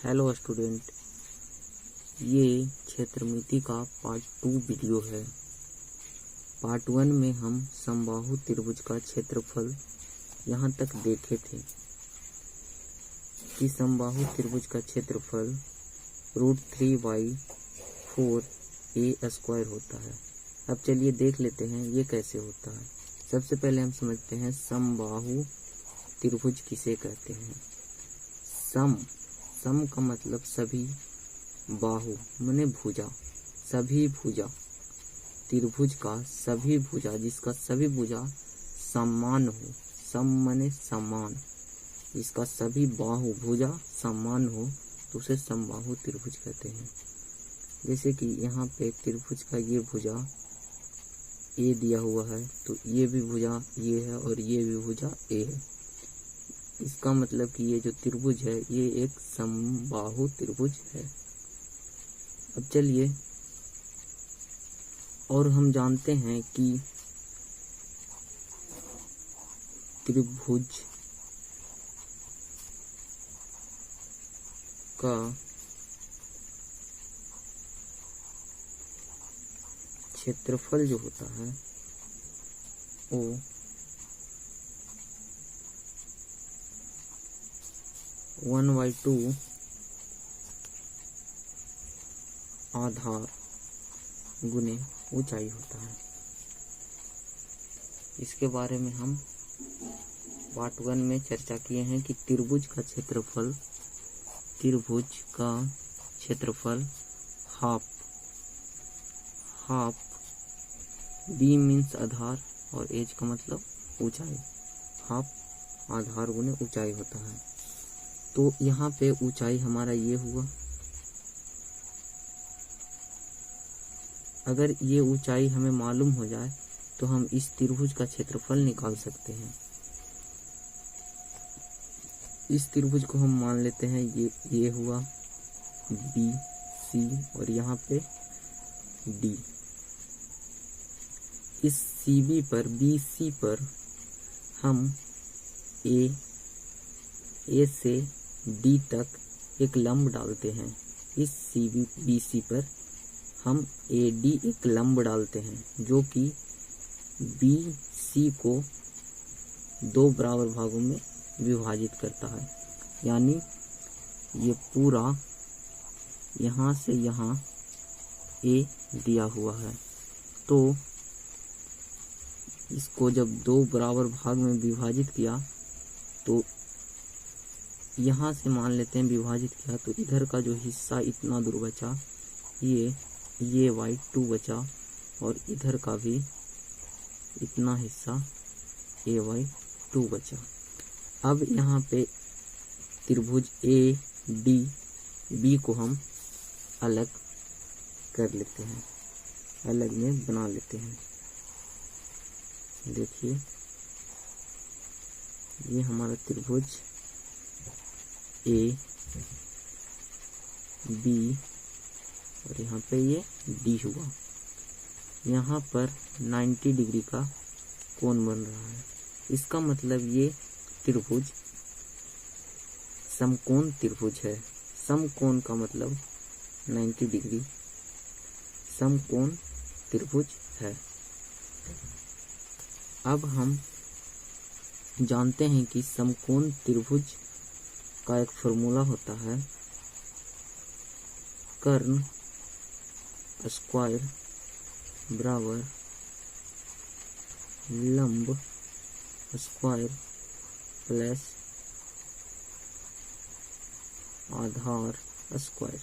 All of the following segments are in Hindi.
हेलो स्टूडेंट, ये क्षेत्रमिति का पार्ट 2 वीडियो है। पार्ट 1 में हम समबाहु त्रिभुज का क्षेत्रफल यहाँ तक देखे थे कि समबाहु त्रिभुज का क्षेत्रफल √3/4 होता है। अब चलिए देख लेते हैं ये कैसे होता है। सबसे पहले हम समझते हैं समबाहु त्रिभुज किसे कहते हैं। सम का मतलब सभी, बाहु माने भुजा, सभी भुजा, त्रिभुज का सभी भुजा, जिसका सभी भुजा समान हो, सम माने समान, जिसका सभी बाहु भुजा समान हो तो उसे समबाहु त्रिभुज कहते हैं। जैसे कि यहाँ पे त्रिभुज का ये भुजा ए दिया हुआ है तो ये भी भुजा ये है और ये भी भुजा ए है। इसका मतलब कि ये जो त्रिभुज है ये एक समबाहु त्रिभुज है। अब चलिए, और हम जानते हैं कि त्रिभुज का क्षेत्रफल जो होता है वो 1/2 आधार गुने ऊंचाई होता है। इसके बारे में हम पार्ट 1 में चर्चा किए हैं कि त्रिभुज का क्षेत्रफल हाफ बी मीन्स आधार और एज का मतलब ऊंचाई, हाफ आधार गुने ऊंचाई होता है। तो यहाँ पे ऊंचाई हमारा ये हुआ। अगर ये ऊंचाई हमें मालूम हो जाए तो हम इस त्रिभुज का क्षेत्रफल निकाल सकते हैं। इस त्रिभुज को हम मान लेते हैं ये हुआ बी सी और यहाँ पे डी। इस सीबी पर बीसी पर हम ए से डी तक एक लंब डालते हैं। इस बीसी पर हम AD एक लंब डालते हैं जो कि BC को 2 बराबर भागों में विभाजित करता है। यानी ये पूरा यहाँ से यहाँ A दिया हुआ है, तो इसको जब 2 बराबर भाग में विभाजित किया तो यहाँ से मान लेते हैं विभाजित किया तो इधर का जो हिस्सा इतना दूर बचा ये y2 बचा और इधर का भी इतना हिस्सा y2 बचा। अब यहाँ पे त्रिभुज ADB को हम अलग कर लेते हैं, अलग में बना लेते हैं। देखिए ये हमारा त्रिभुज AB और यहाँ पे ये D हुआ। यहाँ पर 90 डिग्री का कोण बन रहा है। इसका मतलब ये त्रिभुज समकोण त्रिभुज है। समकोण का मतलब 90 डिग्री समकोण त्रिभुज है। अब हम जानते हैं कि समकोण त्रिभुज का एक फॉर्मूला होता है कर्ण स्क्वायर बराबर लंब स्क्वायर प्लस आधार स्क्वायर।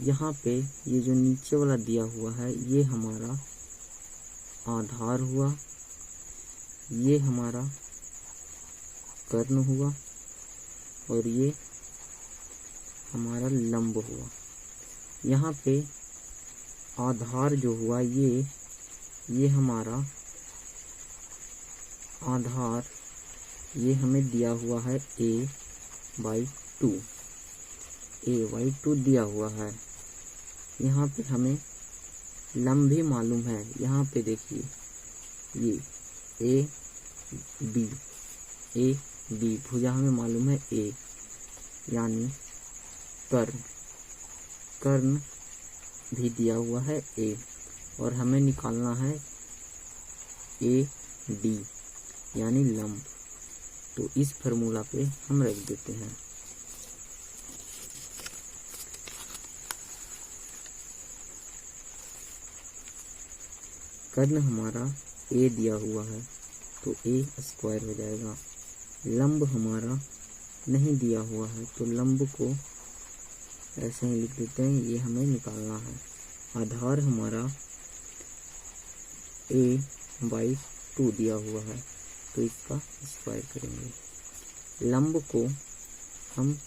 यहाँ पे ये जो नीचे वाला दिया हुआ है ये हमारा आधार हुआ, ये हमारा कर्ण हुआ और ये हमारा लंब हुआ। यहाँ पे आधार जो हुआ ये हमारा आधार ये हमें दिया हुआ है a/2 दिया हुआ है। यहाँ पे हमें लंब भी मालूम है। यहाँ पे देखिए ये ए बी भुजा हमें मालूम है ए, यानी कर्ण, कर्ण भी दिया हुआ है ए, और हमें निकालना है ए डी यानी लंब। तो इस फार्मूला पे हम रख देते हैं। कर्ण हमारा ए दिया हुआ है तो ए स्क्वायर हो जाएगा। लंब हमारा नहीं दिया हुआ है तो लंब को ऐसे ही लिख देते हैं, ये हमें निकालना है। आधार हमारा a/2 दिया हुआ है तो इसका स्क्वायर करेंगे। लंब को हम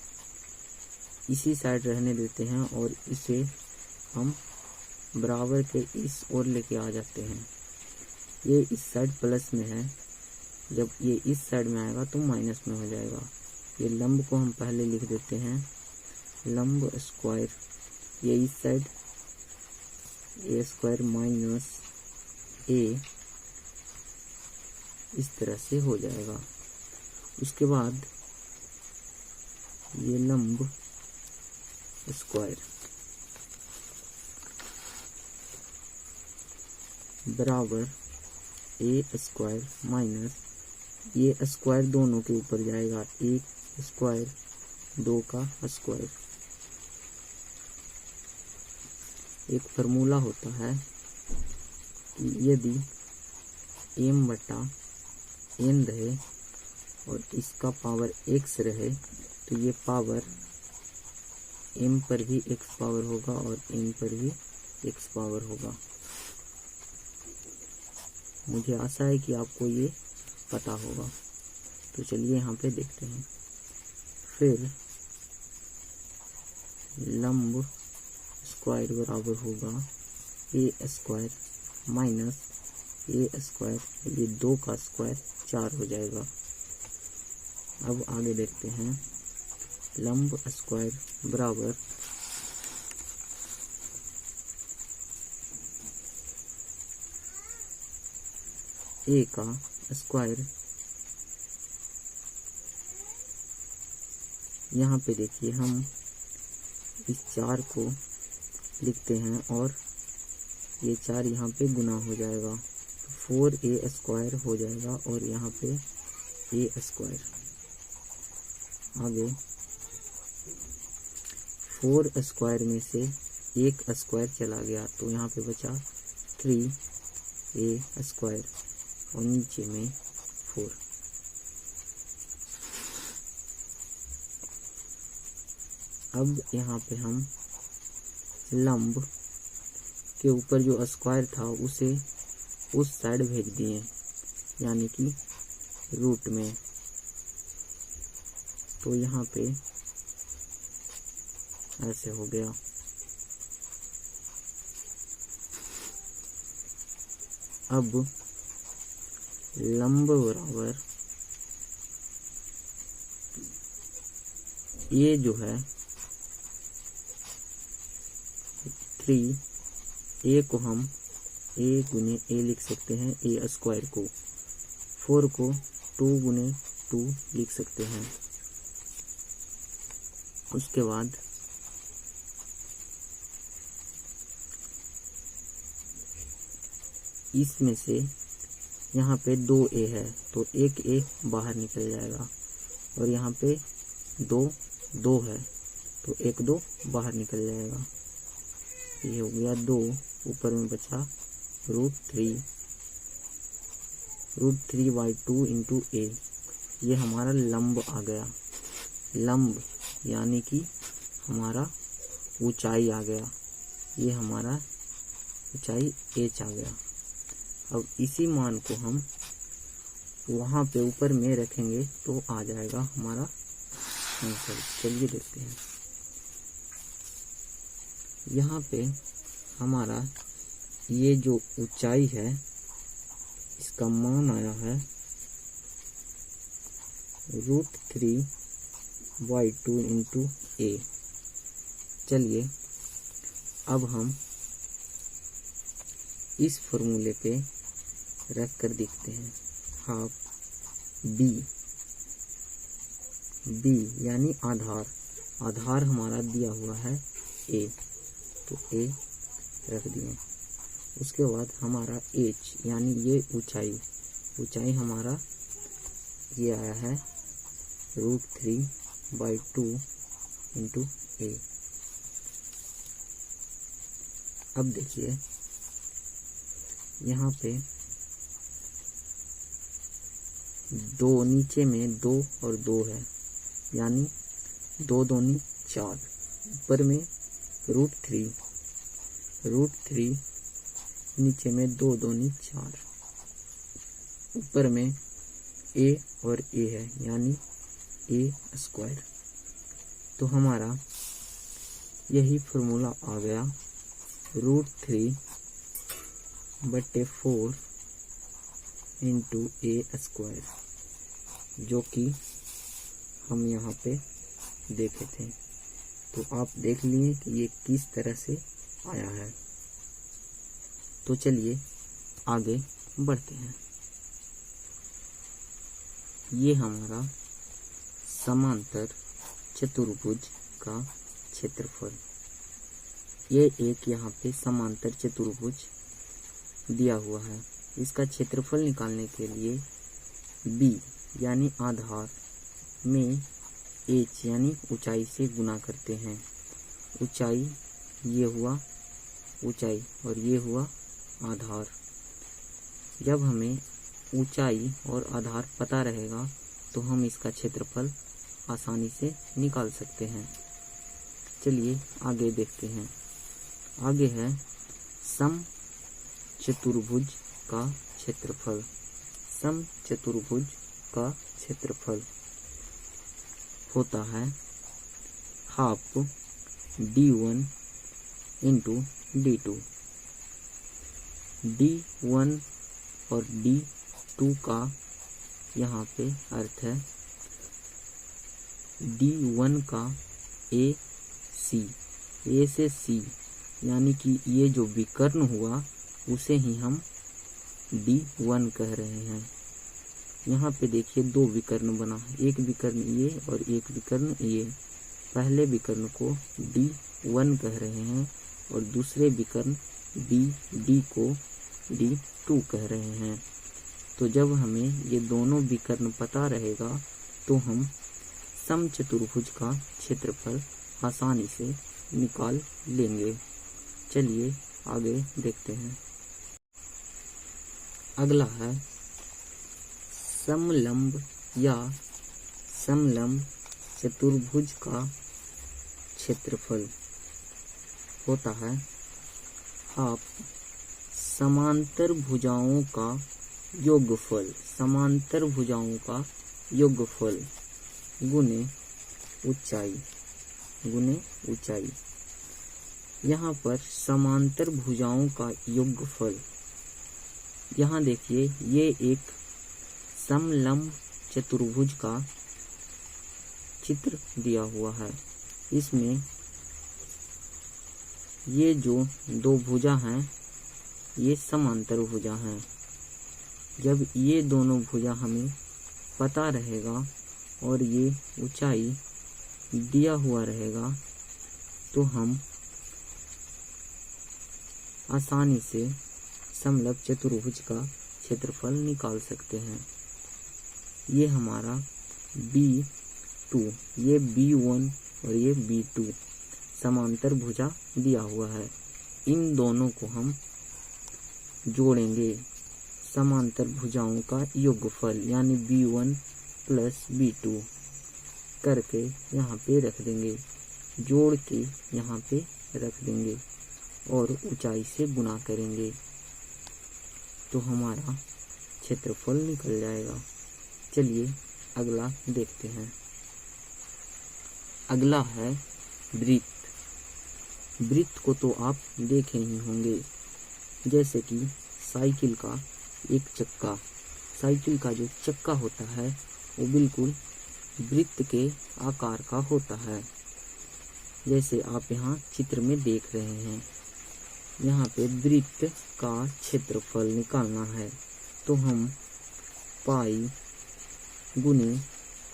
इसी साइड रहने देते हैं और इसे हम बराबर के इस ओर लेके आ जाते हैं। ये इस साइड प्लस में है, जब ये इस साइड में आएगा तो माइनस में हो जाएगा। ये लंब को हम पहले लिख देते हैं लंब स्क्वायर, ये इस साइड ए स्क्वायर माइनस ए, इस तरह से हो जाएगा। उसके बाद ये लंब स्क्वायर बराबर ए स्क्वायर माइनस ये स्क्वायर दोनों के ऊपर जाएगा, एक स्क्वायर 2 का स्क्वायर। एक फार्मूला होता है कि यदि m/n रहे और इसका पावर x रहे तो ये पावर m पर भी x पावर होगा और n पर भी x पावर होगा। मुझे आशा है कि आपको ये पता होगा। तो चलिए यहाँ पे देखते हैं। फिर लंब स्क्वायर बराबर होगा ए स्क्वायर माइनस ए स्क्वायर, ये 2 का स्क्वायर 4 हो जाएगा। अब आगे देखते हैं। लंब स्क्वायर बराबर ए का स्क्वायर, यहाँ पे देखिए हम इस 4 को लिखते हैं और ये 4 यहाँ पे गुना हो जाएगा तो 4a स्क्वायर हो जाएगा और यहाँ पे ए स्क्वायर। आगे 4 स्क्वायर में से 1 स्क्वायर चला गया तो यहाँ पे बचा 3a स्क्वायर और नीचे में 4। अब यहाँ पे हम लंब के ऊपर जो स्क्वायर था उसे उस साइड भेज दिए, यानी कि रूट में। तो यहाँ पे ऐसे हो गया। अब लंब बराबर ये जो है 3, ए को हम ए गुने ए लिख सकते हैं, ए स्क्वायर को। 4 को 2 गुने 2 लिख सकते हैं। उसके बाद इसमें से यहाँ पे 2a है तो एक a बाहर निकल जाएगा और यहाँ पे 2 है तो एक 2 बाहर निकल जाएगा। ये हो गया 2, ऊपर में बचा √3/2 इंटू a। ये हमारा लंब आ गया। लंब यानी कि हमारा ऊंचाई आ गया। ये हमारा ऊंचाई h आ गया। अब इसी मान को हम वहाँ पे ऊपर में रखेंगे तो आ जाएगा हमारा आंसर। चलिए देखते हैं। यहाँ पे हमारा ये जो ऊंचाई है इसका मान आया है √3/2 इंटू a। चलिए अब हम इस फॉर्मूले पे रख कर देखते हैं। हाफ b यानी आधार। आधार हमारा दिया हुआ है a, तो a रख दिए। उसके बाद हमारा h यानी ये ऊंचाई हमारा ये आया है √3/2 इंटू a। अब देखिए यहाँ पे दो, नीचे में 2 और 2 है, यानी 2 दूनी 4, ऊपर में √3 नीचे में 2 दूनी 4, ऊपर में a और a है, यानी a²। तो हमारा यही फॉर्मूला आ गया √3/4 इंटू a², जो कि हम यहाँ पे देखे थे। तो आप देख लिए कि ये किस तरह से आया है। तो चलिए आगे बढ़ते हैं। ये हमारा समांतर चतुर्भुज का क्षेत्रफल, ये एक यहाँ पे समांतर चतुर्भुज दिया हुआ है। इसका क्षेत्रफल निकालने के लिए b यानी आधार में h यानी ऊंचाई से गुना करते हैं। ऊंचाई ये हुआ ऊंचाई और ये हुआ आधार। जब हमें ऊंचाई और आधार पता रहेगा तो हम इसका क्षेत्रफल आसानी से निकाल सकते हैं। चलिए आगे देखते हैं। आगे है समचतुर्भुज का क्षेत्रफल। समचतुर्भुज का क्षेत्रफल होता है half d1 into d2। d1 और d2 का यहाँ पे अर्थ है d1 का a से c, यानी कि ये जो विकर्ण हुआ उसे ही हम d1 कह रहे हैं। यहाँ पे देखिए 2 विकर्ण बना, एक विकर्ण ये और एक विकर्ण ये। पहले विकर्ण को d1 कह रहे हैं और दूसरे विकर्ण d को d2 कह रहे हैं। तो जब हमें ये दोनों विकर्ण पता रहेगा तो हम समचतुर्भुज का क्षेत्रफल आसानी से निकाल लेंगे। चलिए आगे देखते हैं। अगला है समलंब या समलंब चतुर्भुज का क्षेत्रफल होता है हाफ समांतर भुजाओं का योगफल। समांतर भुजाओं का योगफल गुने ऊंचाई। यहाँ पर समांतर भुजाओं का योगफल, यहाँ देखिए ये एक समलंब चतुर्भुज का चित्र दिया हुआ है। इसमें ये जो 2 भुजा हैं ये समांतर भुजा हैं। जब ये दोनों भुजा हमें पता रहेगा और ये ऊंचाई दिया हुआ रहेगा तो हम आसानी से समलंब चतुर्भुज का क्षेत्रफल निकाल सकते हैं। ये हमारा B2, ये B1 और ये B2 समांतर भुजा दिया हुआ है। इन दोनों को हम जोड़ेंगे, समांतर भुजाओं का योगफल यानी B1 प्लस B2 करके यहाँ पे रख देंगे, जोड़ के यहाँ पे रख देंगे और ऊंचाई से गुना करेंगे तो हमारा क्षेत्रफल निकल जाएगा। चलिए अगला देखते हैं। अगला है वृत्त। वृत्त को तो आप देखे ही होंगे, जैसे कि साइकिल का एक चक्का। साइकिल का जो चक्का होता है वो बिल्कुल वृत्त के आकार का होता है, जैसे आप यहाँ चित्र में देख रहे हैं। यहाँ पे वृत्त का क्षेत्रफल निकालना है तो हम पाई गुने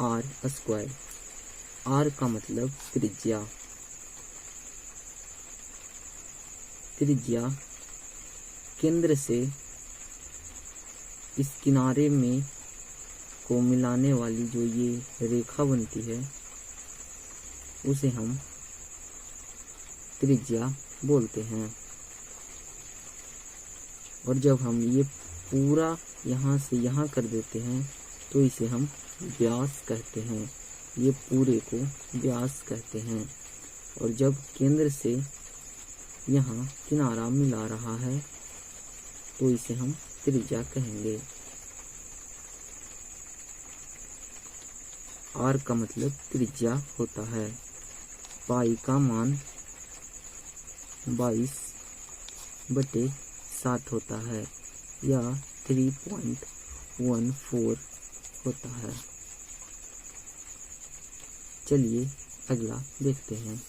r²। आर का मतलब त्रिज्या। त्रिज्या केंद्र से इस किनारे में को मिलाने वाली जो ये रेखा बनती है उसे हम त्रिज्या बोलते हैं। और जब हम ये पूरा यहाँ से यहाँ कर देते हैं तो इसे हम व्यास कहते हैं। ये पूरे को व्यास कहते हैं। और जब केंद्र से यहाँ किनारा मिला रहा है तो इसे हम त्रिज्या कहेंगे। आर का मतलब त्रिज्या होता है। पाई का मान 22/7 होता है या 3.14 होता है। चलिए अगला देखते हैं।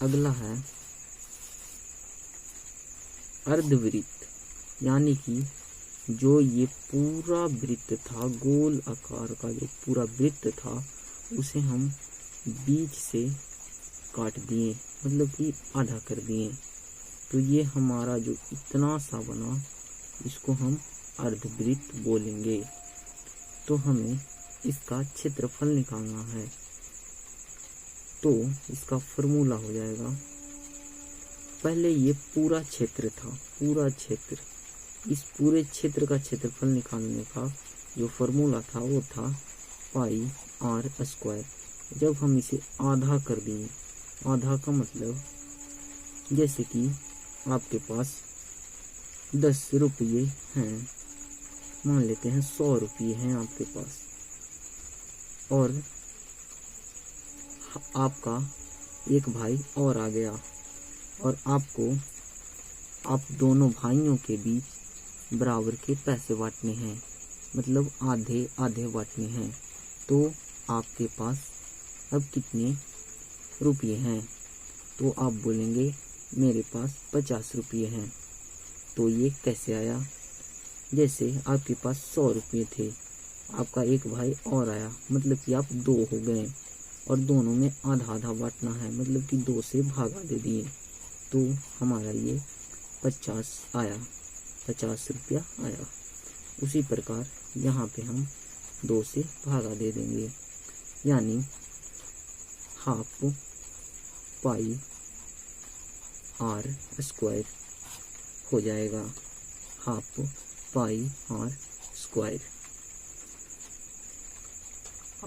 अगला है अर्धवृत्त, यानी कि जो ये पूरा वृत्त था, गोल आकार का जो पूरा वृत्त था उसे हम बीच से काट दिए, मतलब कि आधा कर दिए। तो ये हमारा जो इतना सा बना इसको हम अर्धवृत्त बोलेंगे। तो हमें इसका क्षेत्रफल निकालना है। तो इसका फॉर्मूला हो जाएगा, पहले ये पूरा क्षेत्र था, पूरा क्षेत्र, इस पूरे क्षेत्र का क्षेत्रफल निकालने का जो फॉर्मूला था वो था पाई आर स्क्वायर। जब हम इसे आधा कर दिए, आधा का मतलब जैसे कि आपके पास 10 रुपये हैं, मान लेते हैं 100 रुपये हैं आपके पास, और आपका एक भाई और आ गया और आप दोनों भाइयों के बीच बराबर के पैसे बांटने हैं, मतलब आधे आधे बांटने हैं। तो आपके पास अब कितने रुपये हैं? तो आप बोलेंगे मेरे पास 50 रुपये हैं। तो ये कैसे आया? जैसे आपके पास 100 रुपये थे, आपका एक भाई और आया, मतलब कि आप 2 हो गए और दोनों में आधा आधा बांटना है, मतलब कि 2 से भागा दे दिए। तो हमारा ये 50 आया, 50 रुपया आया। उसी प्रकार यहाँ पे हम 2 से भागा दे देंगे, यानी हाफ पाई आर स्क्वायर हो जाएगा, हाफ पाई आर स्क्वायर।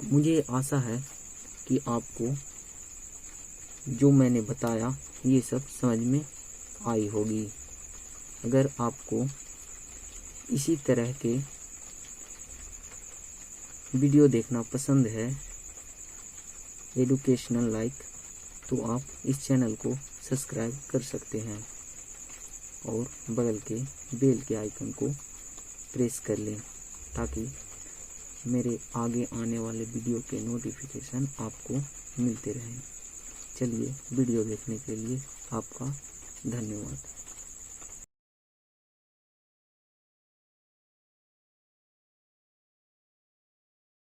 मुझे आशा है कि आपको जो मैंने बताया ये सब समझ में आई होगी। अगर आपको इसी तरह के वीडियो देखना पसंद है, एजुकेशनल लाइक, तो आप इस चैनल को सब्सक्राइब कर सकते हैं और बगल के बेल के आइकन को प्रेस कर लें ताकि मेरे आगे आने वाले वीडियो के नोटिफिकेशन आपको मिलते रहें। चलिए, वीडियो देखने के लिए आपका धन्यवाद।